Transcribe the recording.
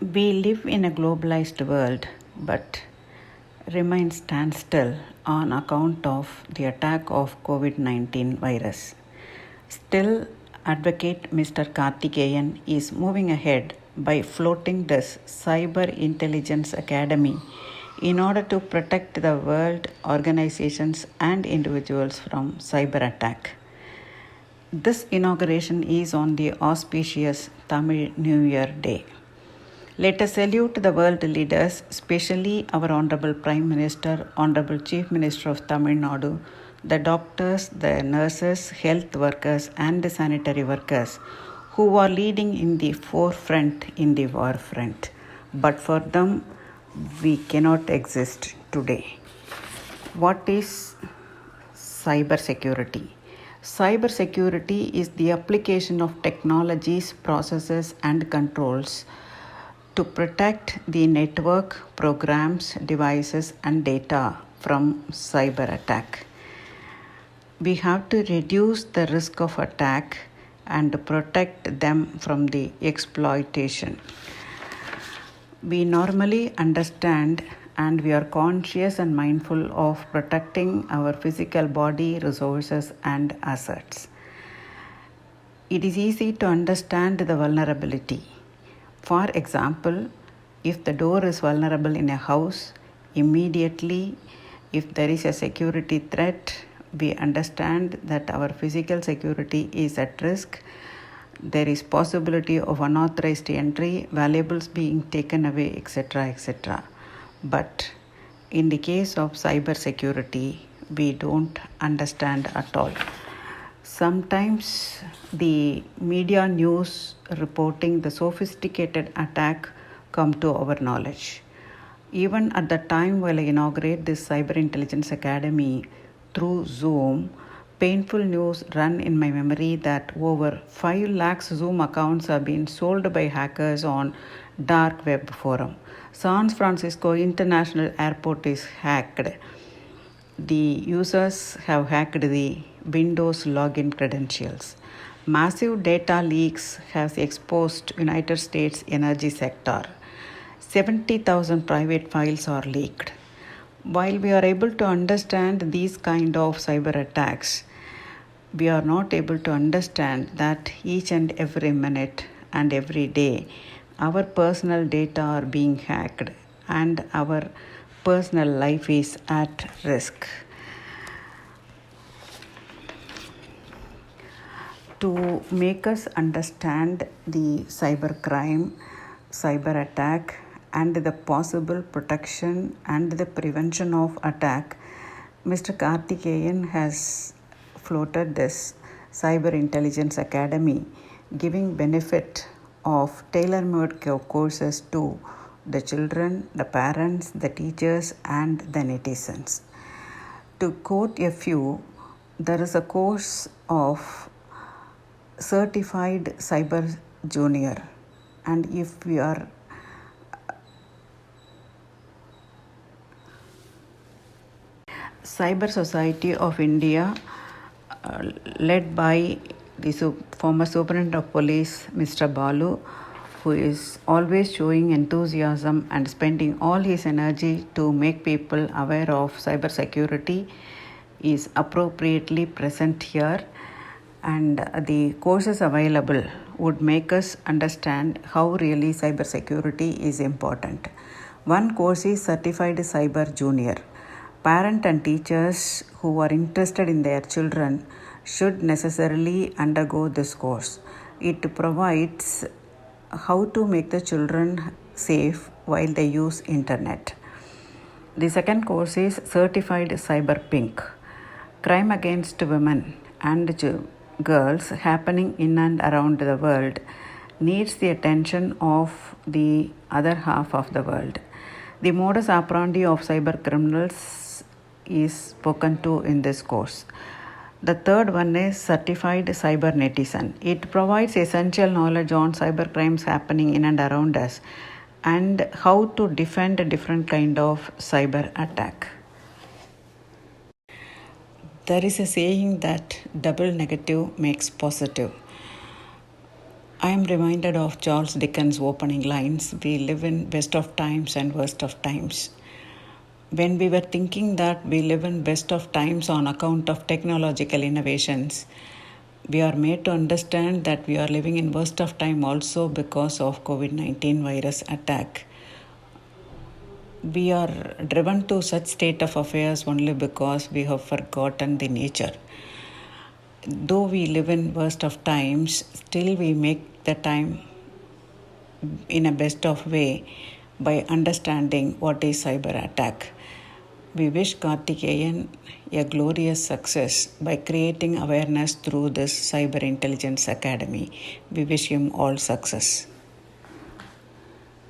We live in a globalized world but remain standstill on account of the attack of COVID-19 virus. Still, advocate Mr. Karthikeyan is moving ahead by floating this Cyber Intelligence Academy in order to protect the world, organizations and individuals from cyber attack. This inauguration is on the auspicious Tamil New Year Day. Let us salute the world leaders, especially our Honorable Prime Minister, Honorable Chief Minister of Tamil Nadu, the doctors, the nurses, health workers and the sanitary workers who are leading in the forefront in the war front. But for them, we cannot exist today. What is cyber security? Cyber security is the application of technologies, processes, and controls to protect the network, programs, devices, and data from cyber attack. We have to reduce the risk of attack and protect them from the exploitation. We normally understand and we are conscious and mindful of protecting our physical body, resources, and assets. It is easy to understand the vulnerability. For example, if the door is vulnerable in a house, immediately, if there is a security threat, we understand that our physical security is at risk. There is possibility of unauthorized entry, valuables being taken away, etc., etc. But in the case of cyber security, we don't understand at all. Sometimes the media news reporting the sophisticated attack come to our knowledge. Even at the time while I inaugurate this Cyber Intelligence Academy through Zoom, painful news run in my memory that over 5 lakhs Zoom accounts have been sold by hackers on dark web forum. San Francisco International Airport is hacked. The users have hacked the Windows login credentials. Massive data leaks have exposed United States energy sector. 70,000 private files are leaked. While we are able to understand these kind of cyber attacks, we are not able to understand that each and every minute and every day our personal data are being hacked and our personal life is at risk. To make us understand the cybercrime, cyber attack, and the possible protection and the prevention of attack, Mr. Karthikeyan has floated this Cyber Intelligence Academy, giving benefit of tailor-made courses to the children, the parents, the teachers, and the netizens. To quote a few, there is a course of Certified Cyber Junior, and if we are Cyber Society of India, led by the former Superintendent of Police, Mr. Balu, who is always showing enthusiasm and spending all his energy to make people aware of cyber security, is appropriately present here, and the courses available would make us understand how really cyber security is important. One course is Certified Cyber Junior. Parents and teachers who are interested in their children should necessarily undergo this course. It provides how to make the children safe while they use internet. The second course is Certified Cyber Pink. Crime against women and girls happening in and around the world needs the attention of the other half of the world. The modus operandi of cyber criminals is spoken to in this course. The third one is Certified Cyber Netizen. It provides essential knowledge on cyber crimes happening in and around us and how to defend a different kind of cyber attack. There is a saying that double negative makes positive. I am reminded of Charles Dickens' opening lines: "We live in best of times and worst of times." When we were thinking that we live in best of times on account of technological innovations, we are made to understand that we are living in worst of time also because of COVID-19 virus attack. We are driven to such state of affairs only because we have forgotten the nature. Though we live in worst of times, still we make the time in a best of way by understanding what is cyber attack. We wish Kartikeyan a glorious success by creating awareness through this Cyber Intelligence Academy. We wish him all success.